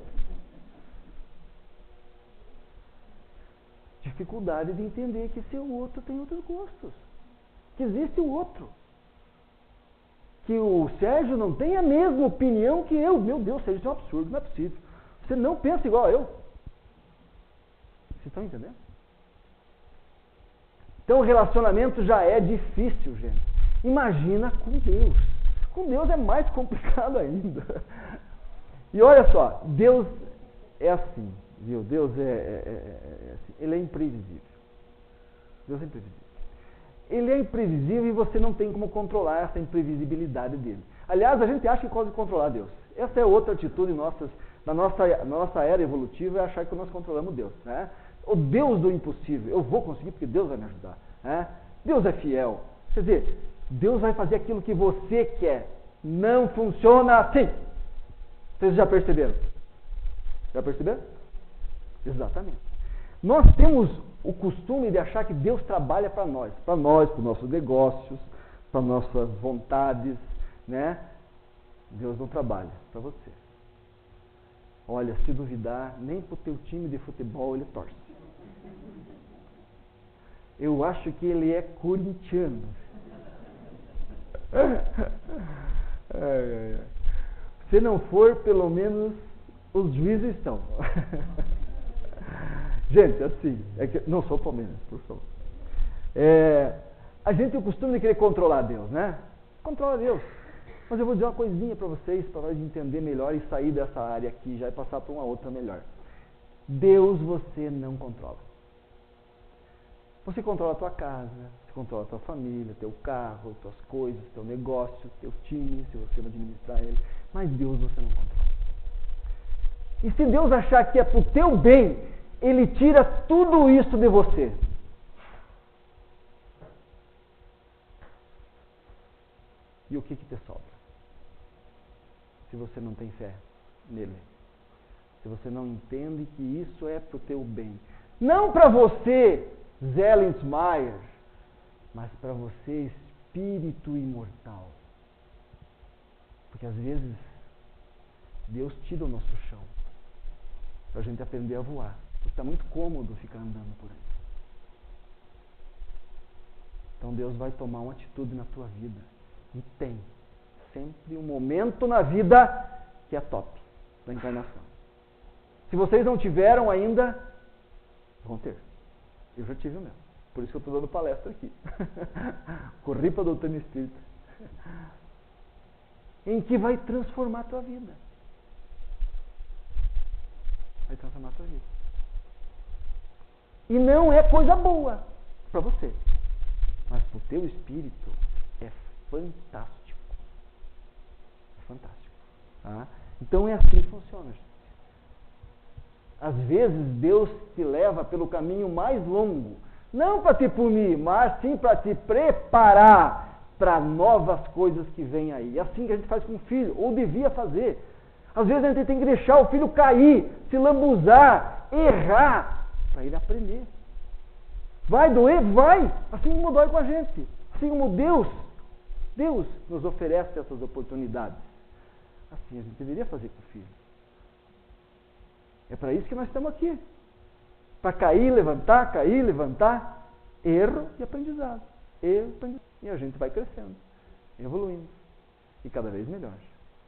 Dificuldade de entender que seu outro tem outros gostos. Que existe o outro. Que o Sérgio não tem a mesma opinião que eu. Meu Deus, Sérgio, isso é um absurdo, não é possível. Você não pensa igual a eu. Vocês estão entendendo? Então o relacionamento já é difícil, gente. Imagina com Deus. Com Deus é mais complicado ainda. E olha só, Deus é assim, viu? Deus é assim. Ele é imprevisível. Deus é imprevisível. Ele é imprevisível e você não tem como controlar essa imprevisibilidade dele. Aliás, a gente acha que pode controlar Deus. Essa é outra atitude na nossa era evolutiva, é achar que nós controlamos Deus. Né? O Deus do impossível, eu vou conseguir porque Deus vai me ajudar. Né? Deus é fiel. Quer dizer, Deus vai fazer aquilo que você quer. Não funciona assim. Vocês já perceberam? Já perceberam? Exatamente. Nós temos o costume de achar que Deus trabalha para nós, para os nossos negócios, para nossas vontades, né? Deus não trabalha para você. Olha, se duvidar, nem para o teu time de futebol ele torce. Eu acho que ele é corintiano. Se não for, pelo menos os juízes estão. Gente, assim, não sou palmeiras, por favor. A gente tem o costume de querer controlar Deus, né? Controla Deus. Mas eu vou dizer uma coisinha para vocês, para nós entender melhor e sair dessa área aqui já e passar para uma outra melhor. Deus você não controla. Você controla a tua casa, você controla a tua família, teu carro, tuas coisas, teu negócio, teu time, se você não administrar ele. Mas Deus você não controla. E se Deus achar que é para o teu bem, Ele tira tudo isso de você. E o que te sobra? Se você não tem fé nele. Se você não entende que isso é para o teu bem. Não para você, Zellensmeyer, mas para você, espírito imortal. Porque às vezes, Deus tira o nosso chão. Para a gente aprender a voar. Porque está muito cômodo ficar andando por aí. Então Deus vai tomar uma atitude na tua vida. E tem sempre um momento na vida que é top da encarnação. Se vocês não tiveram ainda, Vão ter. Eu já tive o meu. Por isso que eu estou dando palestra aqui. Corri para a doutrina espírita. Em que vai transformar a tua vida. Vai transformar a tua vida. E não é coisa boa para você. Mas para o teu espírito é fantástico. É fantástico. Tá? Então é assim que funciona, gente. Às vezes Deus te leva pelo caminho mais longo. Não para te punir, mas sim para te preparar para novas coisas que vêm aí. É assim que a gente faz com o filho, ou devia fazer. Às vezes a gente tem que deixar o filho cair, se lambuzar, errar, para ele aprender. Vai doer? Vai! Assim como dói com a gente. Assim como Deus nos oferece essas oportunidades. Assim a gente deveria fazer com o filho. É para isso que nós estamos aqui. Para cair, levantar, erro e aprendizado. E a gente vai crescendo, evoluindo. E cada vez melhor.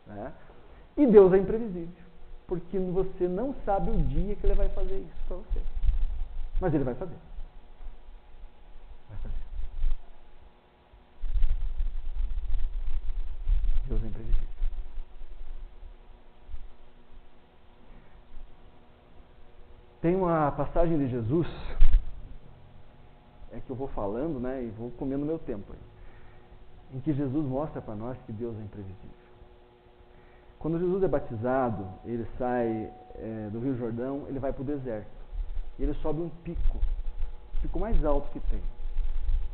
Né? E Deus é imprevisível. Porque você não sabe o dia que Ele vai fazer isso para você. Mas Ele vai fazer. Vai fazer. Deus é imprevisível. Tem uma passagem de Jesus, é que eu vou falando, né, e vou comendo meu tempo aí, em que Jesus mostra para nós que Deus é imprevisível. Quando Jesus é batizado, ele sai do Rio Jordão, ele vai para o deserto. E ele sobe um pico mais alto que tem,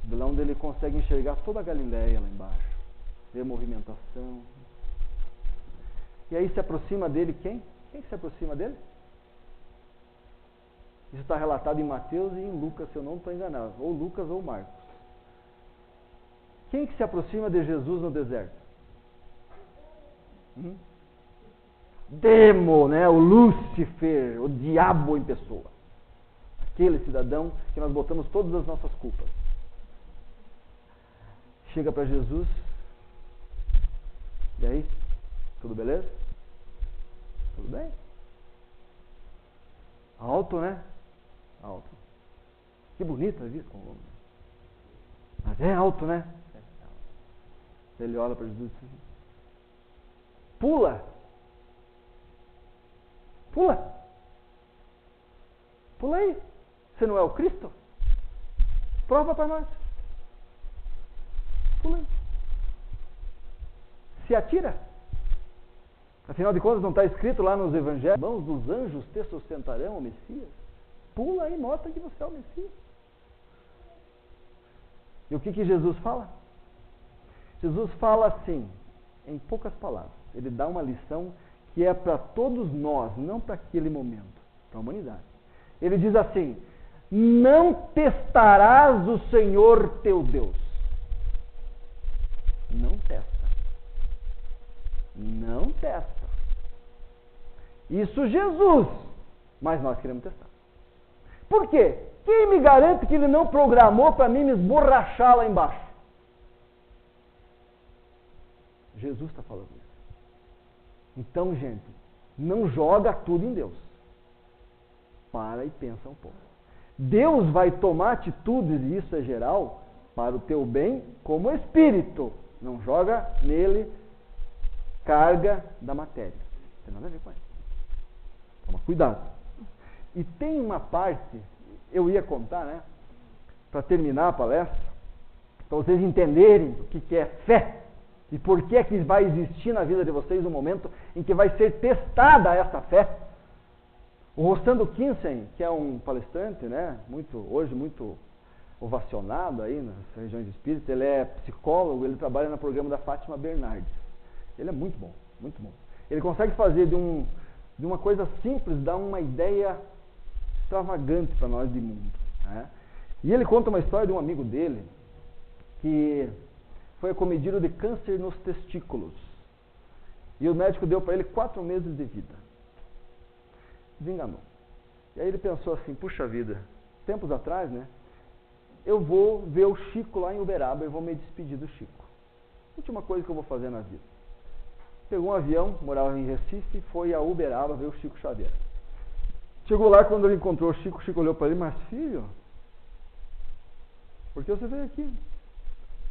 de lá onde ele consegue enxergar toda a Galileia lá embaixo, ver a movimentação. E aí se aproxima dele quem? Quem se aproxima dele? Isso está relatado em Mateus e em Lucas, se eu não estou enganado. Ou Lucas ou Marcos. Quem que se aproxima de Jesus no deserto? Demo, né? O Lúcifer, o diabo em pessoa. Aquele cidadão que nós botamos todas as nossas culpas. Chega para Jesus. E aí? Tudo beleza? Tudo bem? Alto, né? Alto. Que bonito a vida. Mas é alto, né? Ele olha para Jesus e diz: pula! Pula! Pula aí! Você não é o Cristo? Prova para nós. Pula aí. Se atira. Afinal de contas, não está escrito lá nos evangelhos: mãos dos anjos te sustentarão, o Messias? Pula aí, mostra que você é o Messias. E o que Jesus fala? Jesus fala assim, em poucas palavras. Ele dá uma lição que é para todos nós, não para aquele momento, para a humanidade. Ele diz assim: não testarás o Senhor teu Deus. Não testa. Não testa. Isso Jesus. Mas nós queremos testar. Por quê? Quem me garante que Ele não programou para mim me esborrachar lá embaixo? Jesus está falando isso. Então, gente, não joga tudo em Deus. Para e pensa um pouco. Deus vai tomar atitudes, e isso é geral, para o teu bem como espírito. Não joga nele carga da matéria. Não tem nada a ver com isso. Toma cuidado. E tem uma parte, eu ia contar, né? Para terminar a palestra, para vocês entenderem o que é fé e por que é que vai existir na vida de vocês um momento em que vai ser testada essa fé. O Rostando Kinsen, que é um palestrante, né? Hoje muito ovacionado aí nas regiões espíritas, ele é psicólogo, ele trabalha no programa da Fátima Bernardes. Ele é muito bom, muito bom. Ele consegue fazer de uma coisa simples, dar uma ideia extravagante para nós de mundo. Né? E ele conta uma história de um amigo dele que foi acometido de câncer nos testículos. E o médico deu para ele 4 meses de vida. Desenganou. E aí ele pensou assim: puxa vida, tempos atrás, né? Eu vou ver o Chico lá em Uberaba e vou me despedir do Chico. Última coisa que eu vou fazer na vida. Pegou um avião, morava em Recife, foi a Uberaba ver o Chico Xavier. Chegou lá, quando ele encontrou o Chico olhou para ele, mas filho, por que você veio aqui?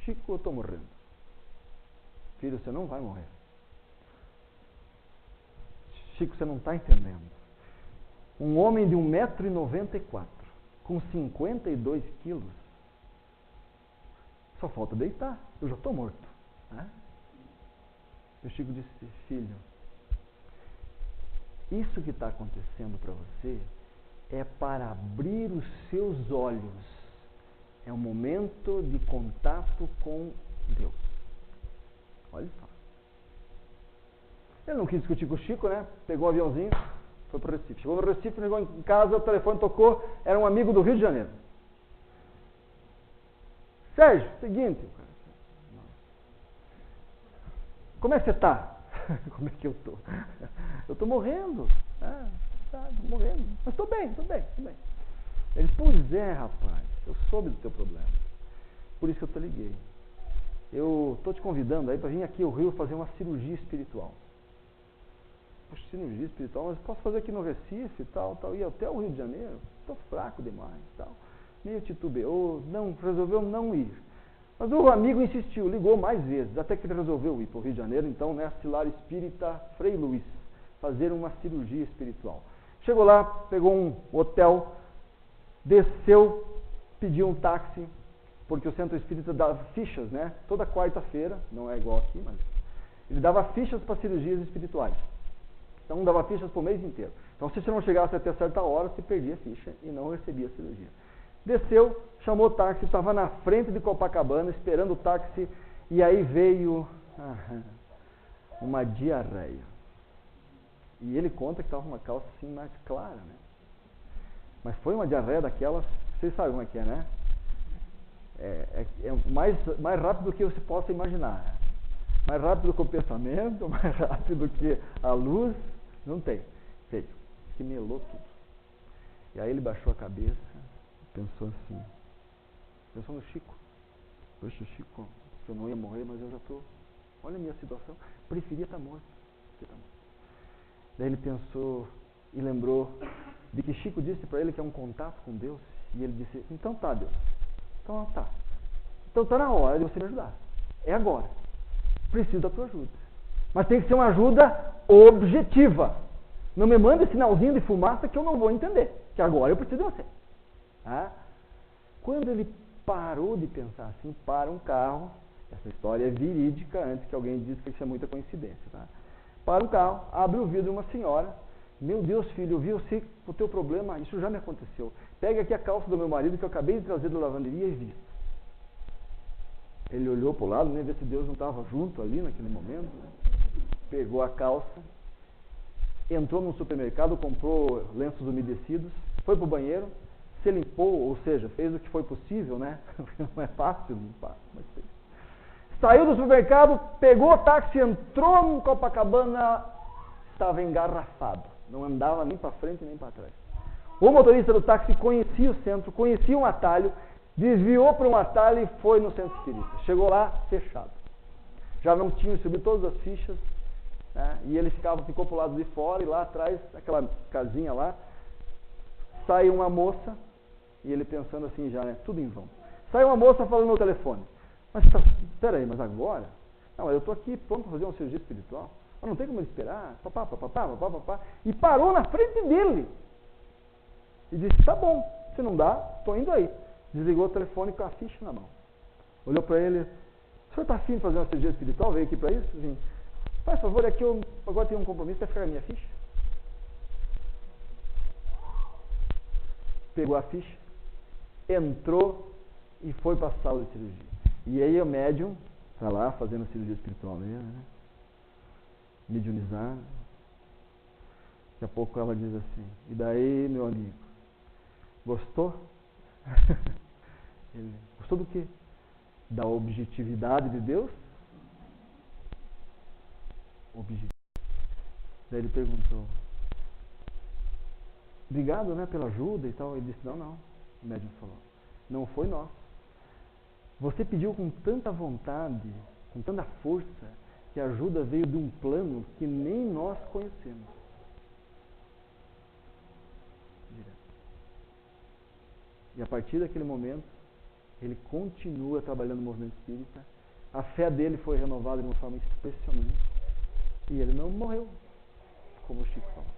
Chico, eu estou morrendo. Filho, você não vai morrer. Chico, você não está entendendo. Um homem de 1,94 m, com 52 quilos, só falta deitar, eu já estou morto. Né? E o Chico disse, filho, isso que está acontecendo para você é para abrir os seus olhos. É um momento de contato com Deus. Olha só. Ele não quis discutir com o Chico, né? Pegou o aviãozinho, foi para o Recife. Chegou no Recife, chegou em casa, o telefone tocou, era um amigo do Rio de Janeiro. Sérgio, seguinte, como é que você está? Como é que eu estou? Eu estou morrendo. Tô morrendo. Mas estou bem. Ele disse, pois é, rapaz, eu soube do teu problema. Por isso que eu te liguei. Eu estou te convidando aí para vir aqui ao Rio fazer uma cirurgia espiritual. Poxa, cirurgia espiritual, mas posso fazer aqui no Recife e tal. E até o Rio de Janeiro? Estou fraco demais, tal. Meio titubeou, resolveu não ir. Mas o amigo insistiu, ligou mais vezes, até que ele resolveu ir para o Rio de Janeiro, então, nesse lar espírita Frei Luís, fazer uma cirurgia espiritual. Chegou lá, pegou um hotel, desceu, pediu um táxi, porque o centro espírita dava fichas, né? Toda quarta-feira, não é igual aqui, mas ele dava fichas para cirurgias espirituais. Então, dava fichas para o mês inteiro. Então, se você não chegasse até certa hora, você perdia a ficha e não recebia a cirurgia. Desceu, chamou o táxi, estava na frente de Copacabana, esperando o táxi, e aí veio uma diarreia. E ele conta que estava uma calça assim mais clara, né? Mas foi uma diarreia daquelas, vocês sabem como é que é, né? É mais rápido do que você possa imaginar. Mais rápido que o pensamento, mais rápido que a luz, não tem. Veio, que melou tudo. E aí ele baixou a cabeça, pensou assim, pensou no Chico. Poxa, Chico, que eu não ia morrer, mas eu já estou. Olha a minha situação, preferia estar morto. Daí ele pensou e lembrou de que Chico disse para ele que é um contato com Deus. E ele disse, então tá, Deus. Então tá na hora de você me ajudar. É agora. Preciso da tua ajuda. Mas tem que ser uma ajuda objetiva. Não me mande sinalzinho de fumaça que eu não vou entender. Que agora eu preciso de você. Quando ele parou de pensar assim, para um carro, essa história é verídica, antes que alguém disse que isso é muita coincidência, tá? Para um carro, abre o vidro de uma senhora, meu Deus, filho, eu sei o teu problema, isso já me aconteceu. Pega aqui a calça do meu marido que eu acabei de trazer da lavanderia e vista. Ele olhou para o lado, né, ver se Deus não estava junto ali naquele momento, né? Pegou a calça, entrou no supermercado, comprou lenços umedecidos, foi para o banheiro, se limpou, ou seja, fez o que foi possível, né? Não é fácil limpar, mas fez. Saiu do supermercado, pegou o táxi, entrou no Copacabana, estava engarrafado, não andava nem para frente nem para trás. O motorista do táxi conhecia o centro, conhecia um atalho, desviou para um atalho e foi no centro espírita. Chegou lá, fechado. Já não tinha subido todas as fichas, né? E ele ficou para o lado de fora e lá atrás, aquela casinha lá, sai uma moça, e ele pensando assim já, né? Tudo em vão. Sai uma moça falando no telefone. Mas espera aí, mas agora? Não, eu estou aqui pronto para fazer uma cirurgia espiritual. Mas não tem como ele esperar. Papá. E parou na frente dele. E disse, tá bom, se não dá, estou indo aí. Desligou o telefone com a ficha na mão. Olhou para ele, o senhor está afim de fazer uma cirurgia espiritual? Veio aqui para isso? Vim. Faz favor, aqui eu agora tenho um compromisso, vai ficar a minha ficha? Pegou a ficha, entrou e foi para a sala de cirurgia. E aí o médium está lá fazendo a cirurgia espiritual mesmo, né? Mediunizar. Daqui a pouco ela diz assim, e daí, meu amigo, gostou? Ele, gostou do quê? Da objetividade de Deus? Daí ele perguntou, obrigado, né, pela ajuda e tal. Ele disse, não. O médium falou, não foi nós. Você pediu com tanta vontade, com tanta força, que a ajuda veio de um plano que nem nós conhecemos. E a partir daquele momento, ele continua trabalhando no movimento espírita. A fé dele foi renovada de uma forma impressionante. E ele não morreu, como o Chico falou.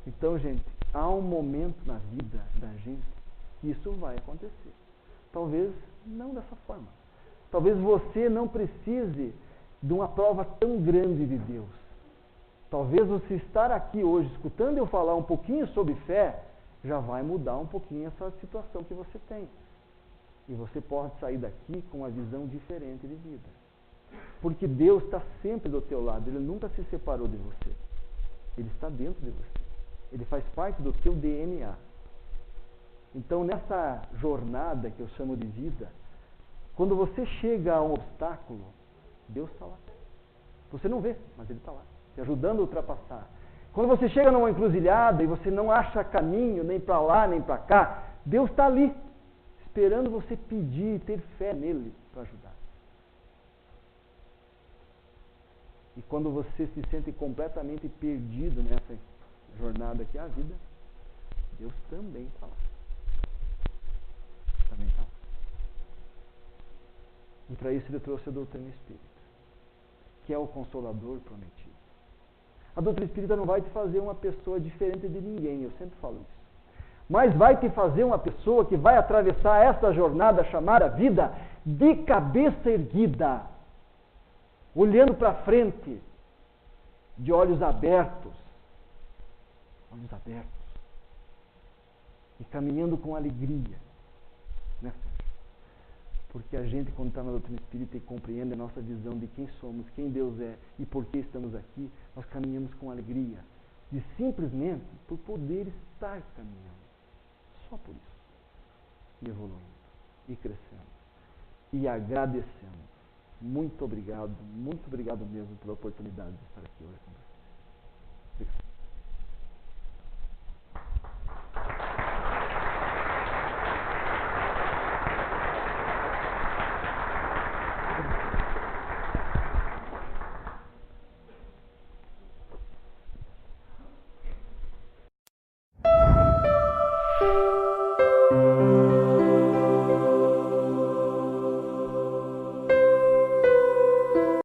Então, gente, há um momento na vida da gente que isso vai acontecer. Talvez não dessa forma. Talvez você não precise de uma prova tão grande de Deus. Talvez você estar aqui hoje, escutando eu falar um pouquinho sobre fé, já vai mudar um pouquinho essa situação que você tem. E você pode sair daqui com uma visão diferente de vida. Porque Deus está sempre do teu lado, Ele nunca se separou de você. Ele está dentro de você. Ele faz parte do teu DNA. Então, nessa jornada que eu chamo de vida, quando você chega a um obstáculo, Deus está lá. Você não vê, mas Ele está lá, te ajudando a ultrapassar. Quando você chega numa encruzilhada e você não acha caminho, nem para lá, nem para cá, Deus está ali, esperando você pedir e ter fé nele para ajudar. E quando você se sente completamente perdido nessa jornada que é a vida, Deus também está lá. Também está lá. E para isso Ele trouxe a doutrina espírita, que é o Consolador prometido. A doutrina espírita não vai te fazer uma pessoa diferente de ninguém, eu sempre falo isso. Mas vai te fazer uma pessoa que vai atravessar essa jornada chamada vida de cabeça erguida, olhando para frente, de olhos abertos, e caminhando com alegria, né? Porque a gente, quando está na doutrina espírita e compreende a nossa visão de quem somos, quem Deus é e por que estamos aqui, nós caminhamos com alegria, de simplesmente por poder estar caminhando, só por isso, e evoluindo, e crescendo, e agradecendo. Muito obrigado mesmo pela oportunidade de estar aqui hoje com você.